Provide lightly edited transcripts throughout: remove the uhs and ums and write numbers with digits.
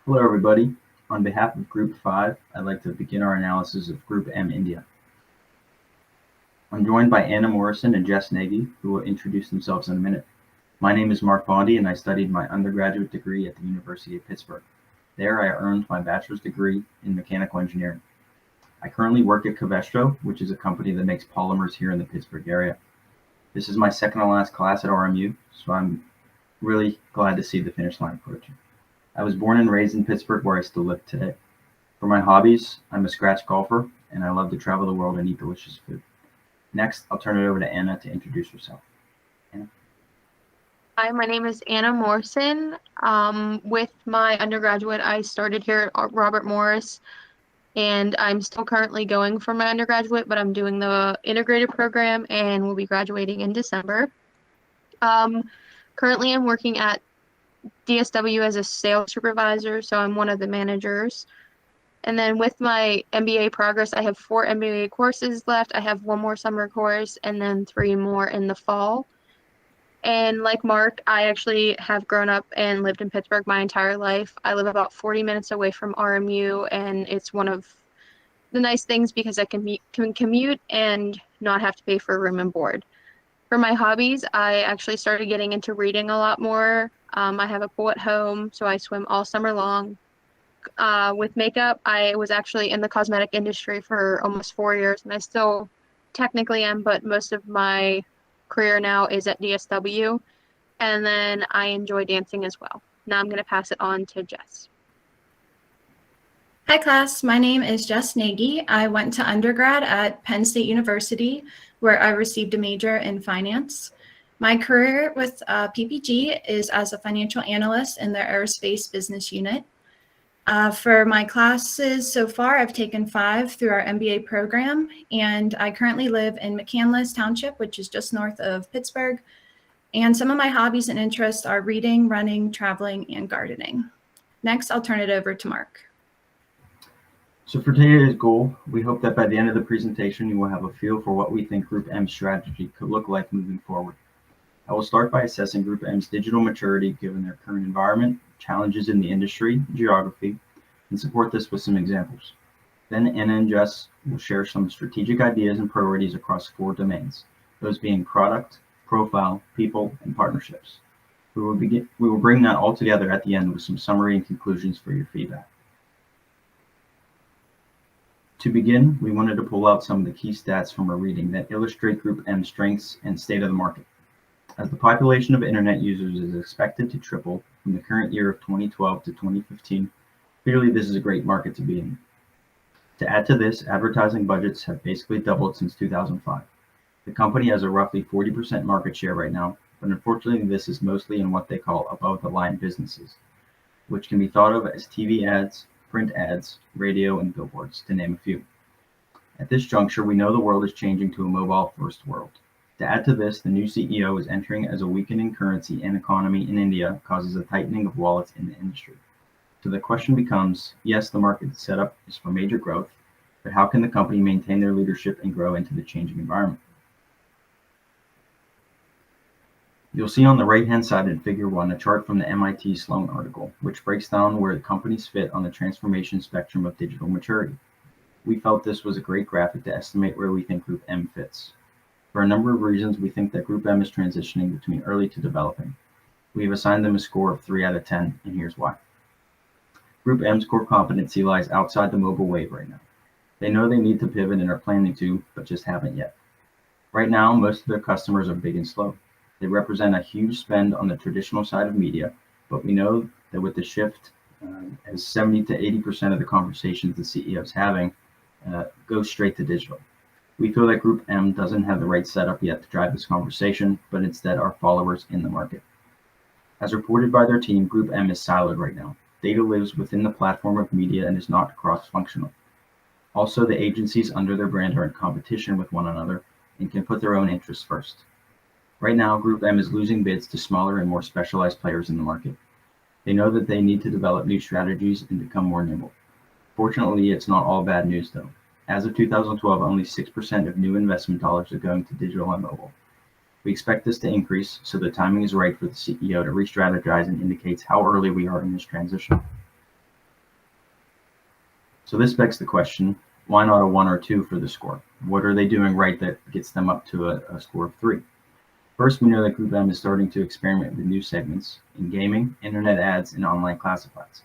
Hello, everybody. On behalf of Group 5, I'd like to begin our analysis of GroupM India. I'm joined by Anna Morrison and Jess Nagy, who will introduce themselves in a minute. My name is Mark Bondi, and I studied my undergraduate degree at the University of Pittsburgh. There, I earned my bachelor's degree in mechanical engineering. I currently work at Covestro, which is a company that makes polymers here in the Pittsburgh area. This is my second to last class at RMU, so I'm really glad to see the finish line approaching. I was born and raised in Pittsburgh, where I still live today. For my hobbies, I'm a scratch golfer, and I love to travel the world and eat delicious food. Next, I'll turn it over to Anna to introduce herself. Anna? Hi, my name is Anna Morrison. With my undergraduate, I started here at Robert Morris, and I'm still currently going for my undergraduate, but I'm doing the integrated program and will be graduating in December. Currently, I'm working at DSW as a sales supervisor, so I'm one of the managers. And then with my MBA progress, I have 4 MBA courses left. I have 1 more summer course and then 3 more in the fall. And like Mark, I actually have grown up and lived in Pittsburgh my entire life. I live about 40 minutes away from RMU, and it's one of the nice things because I can commute and not have to pay for room and board. For my hobbies, I actually started getting into reading a lot more. I have a pool at home, so I swim all summer long. With makeup, I was actually in the cosmetic industry for almost 4 years, and I still technically am, but most of my career now is at DSW. And then I enjoy dancing as well. Now I'm going to pass it on to Jess. Hi class, my name is Jess Nagy. I went to undergrad at Penn State University, where I received a major in finance. My career with PPG is as a financial analyst in their aerospace business unit. For my classes so far, I've taken 5 through our MBA program, and I currently live in McCandless Township, which is just north of Pittsburgh. And some of my hobbies and interests are reading, running, traveling, and gardening. Next, I'll turn it over to Mark. So for today's goal, we hope that by the end of the presentation, you will have a feel for what we think GroupM's strategy could look like moving forward. I will start by assessing GroupM's digital maturity given their current environment, challenges in the industry, geography, and support this with some examples. Then Anna and Jess will share some strategic ideas and priorities across 4 domains, those being product, profile, people, and partnerships. We will bring that all together at the end with some summary and conclusions for your feedback. To begin, we wanted to pull out some of the key stats from our reading that illustrate GroupM's strengths and state of the market. As the population of internet users is expected to triple from the current year of 2012 to 2015, clearly this is a great market to be in. To add to this, advertising budgets have basically doubled since 2005. The company has a roughly 40% market share right now, but unfortunately this is mostly in what they call above-the-line businesses, which can be thought of as TV ads, print ads, radio, and billboards, to name a few. At this juncture, we know the world is changing to a mobile-first world. To add to this, the new CEO is entering as a weakening currency and economy in India causes a tightening of wallets in the industry. So the question becomes, yes, the market setup is for major growth, but how can the company maintain their leadership and grow into the changing environment? You'll see on the right-hand side in Figure 1 a chart from the MIT Sloan article, which breaks down where the companies fit on the transformation spectrum of digital maturity. We felt this was a great graphic to estimate where we think GroupM fits. For a number of reasons, we think that GroupM is transitioning between early to developing. We've assigned them a score of 3 out of 10, and here's why. GroupM's core competency lies outside the mobile wave right now. They know they need to pivot and are planning to, but just haven't yet. Right now, most of their customers are big and slow. They represent a huge spend on the traditional side of media, but we know that with the shift, as 70 to 80% of the conversations the CEO is having go straight to digital. We feel that GroupM doesn't have the right setup yet to drive this conversation, but instead are followers in the market. As reported by their team, GroupM is siloed right now. Data lives within the platform of media and is not cross-functional. Also, the agencies under their brand are in competition with one another and can put their own interests first. Right now, GroupM is losing bids to smaller and more specialized players in the market. They know that they need to develop new strategies and become more nimble. Fortunately, it's not all bad news though. As of 2012, only 6% of new investment dollars are going to digital and mobile. We expect this to increase, so the timing is right for the CEO to re-strategize and indicates how early we are in this transition. So this begs the question, why not a 1 or 2 for the score? What are they doing right that gets them up to a score of 3? First, we know that GroupM is starting to experiment with new segments in gaming, internet ads, and online classifieds.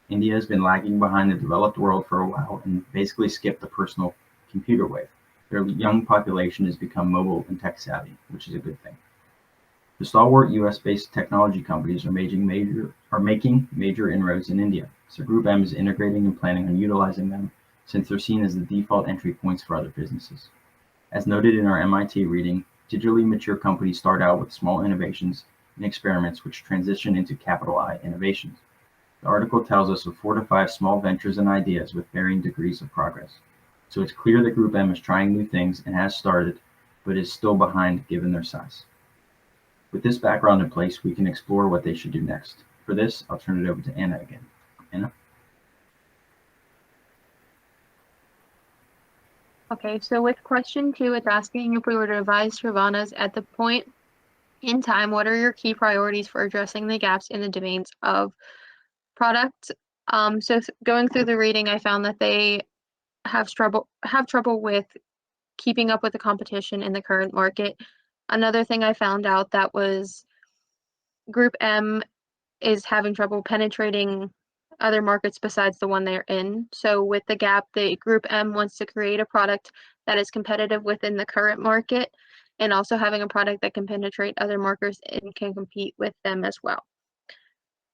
India has been lagging behind the developed world for a while and basically skipped the personal computer wave. Their young population has become mobile and tech savvy, which is a good thing. The stalwart US-based technology companies are making major inroads in India, so GroupM is integrating and planning on utilizing them since they're seen as the default entry points for other businesses. As noted in our MIT reading, digitally mature companies start out with small innovations and experiments which transition into capital I innovations. The article tells us of 4 to 5 small ventures and ideas with varying degrees of progress. So it's clear that GroupM is trying new things and has started, but is still behind given their size. With this background in place, we can explore what they should do next. For this, I'll turn it over to Anna again. Anna? Okay, so with question 2, it's asking if we were to revise Sravana's at the point in time, what are your key priorities for addressing the gaps in the domains of product? So going through the reading, I found that they have trouble with keeping up with the competition in the current market. Another thing I found out that was GroupM is having trouble penetrating other markets besides the one they're in. So with the gap, the GroupM wants to create a product that is competitive within the current market and also having a product that can penetrate other markets and can compete with them as well.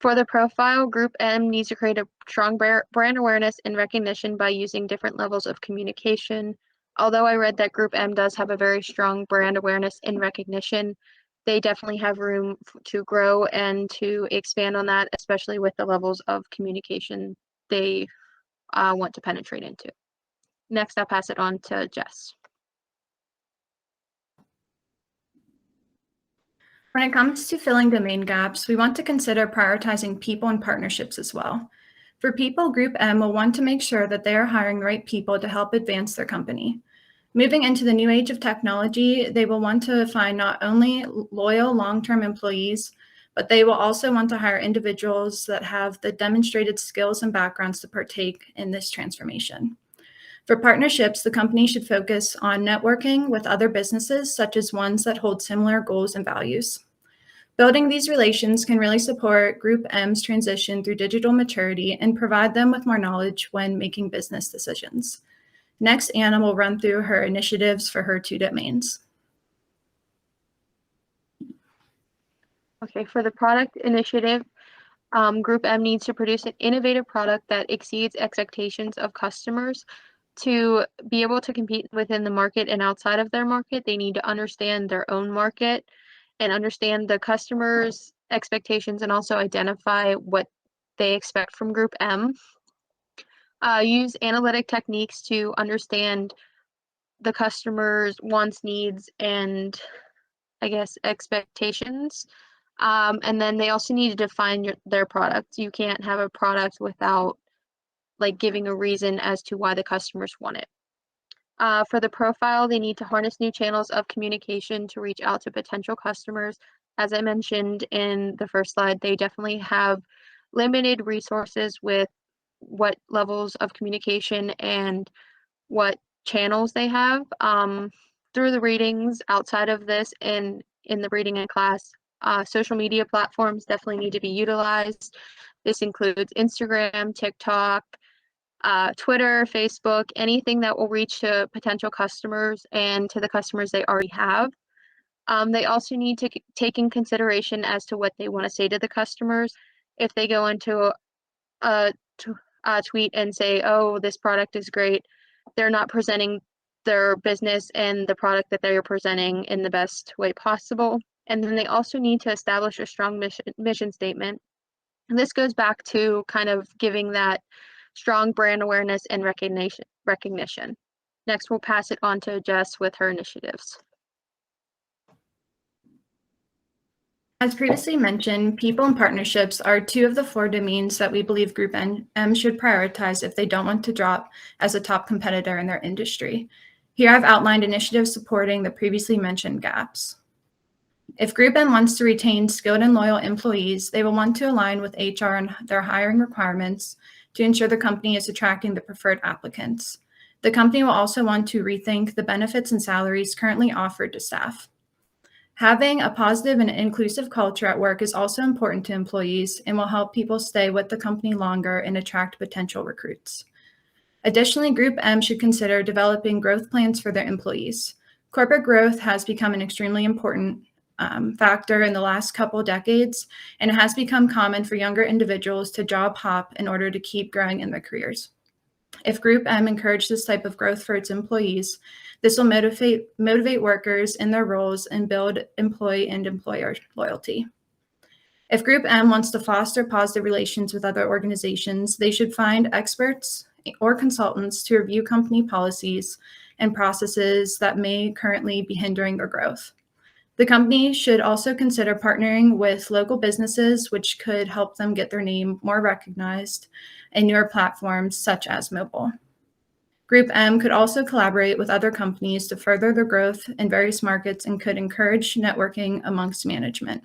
For the profile, GroupM needs to create a strong brand awareness and recognition by using different levels of communication. Although I read that GroupM does have a very strong brand awareness and recognition, they definitely have room to grow and to expand on that, especially with the levels of communication they want to penetrate into. Next, I'll pass it on to Jess. When it comes to filling domain gaps, we want to consider prioritizing people and partnerships as well. For people, GroupM will want to make sure that they are hiring the right people to help advance their company. Moving into the new age of technology, they will want to find not only loyal long-term employees, but they will also want to hire individuals that have the demonstrated skills and backgrounds to partake in this transformation. For partnerships, the company should focus on networking with other businesses, such as ones that hold similar goals and values. Building these relations can really support GroupM's transition through digital maturity and provide them with more knowledge when making business decisions. Next, Anna will run through her initiatives for her 2 domains. Okay, for the product initiative, GroupM needs to produce an innovative product that exceeds expectations of customers. To be able to compete within the market and outside of their market, they need to understand their own market and understand the customers' expectations and also identify what they expect from GroupM. Use analytic techniques to understand the customer's wants, needs, and I guess expectations. And then they also need to define their product. You can't have a product without like giving a reason as to why the customers want it. For the profile, they need to harness new channels of communication to reach out to potential customers. As I mentioned in the first slide, they definitely have limited resources with what levels of communication and what channels they have. Through the readings outside of this and in the reading in class, social media platforms definitely need to be utilized. This includes Instagram, TikTok, Twitter, Facebook, anything that will reach to potential customers and to the customers they already have. They also need to take in consideration as to what they want to say to the customers. If they go into a tweet and say, oh, this product is great, they're not presenting their business and the product that they are presenting in the best way possible. And then they also need to establish a strong mission statement. And this goes back to kind of giving that strong brand awareness and recognition. Next, we'll pass it on to Jess with her initiatives. As previously mentioned, people and partnerships are 2 of the 4 domains that we believe GroupM should prioritize if they don't want to drop as a top competitor in their industry. Here I've outlined initiatives supporting the previously mentioned gaps. If GroupM wants to retain skilled and loyal employees, they will want to align with HR and their hiring requirements to ensure the company is attracting the preferred applicants. The company will also want to rethink the benefits and salaries currently offered to staff. Having a positive and inclusive culture at work is also important to employees and will help people stay with the company longer and attract potential recruits. Additionally, GroupM should consider developing growth plans for their employees. Corporate growth has become an extremely important factor in the last couple decades, and it has become common for younger individuals to job hop in order to keep growing in their careers. If GroupM encourages this type of growth for its employees, this will motivate workers in their roles and build employee and employer loyalty. If GroupM wants to foster positive relations with other organizations, they should find experts or consultants to review company policies and processes that may currently be hindering their growth. The company should also consider partnering with local businesses, which could help them get their name more recognized in newer platforms such as mobile. GroupM could also collaborate with other companies to further their growth in various markets and could encourage networking amongst management.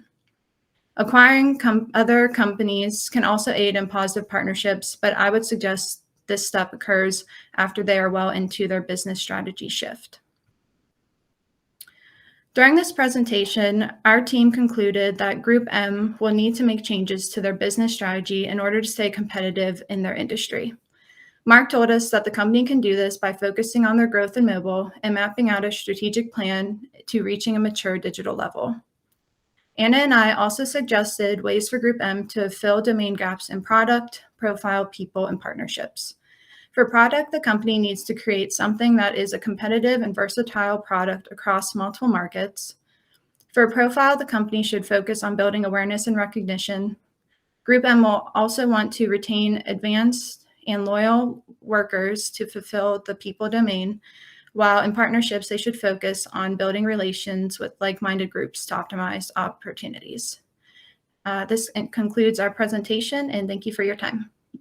Acquiring other companies can also aid in positive partnerships, but I would suggest this step occurs after they are well into their business strategy shift. During this presentation, our team concluded that GroupM will need to make changes to their business strategy in order to stay competitive in their industry. Mark told us that the company can do this by focusing on their growth in mobile and mapping out a strategic plan to reaching a mature digital level. Anna and I also suggested ways for GroupM to fill domain gaps in product, profile, people, and partnerships. For product, the company needs to create something that is a competitive and versatile product across multiple markets. For profile, the company should focus on building awareness and recognition. GroupM will also want to retain advanced and loyal workers to fulfill the people domain, while in partnerships, they should focus on building relations with like-minded groups to optimize opportunities. This concludes our presentation, and thank you for your time.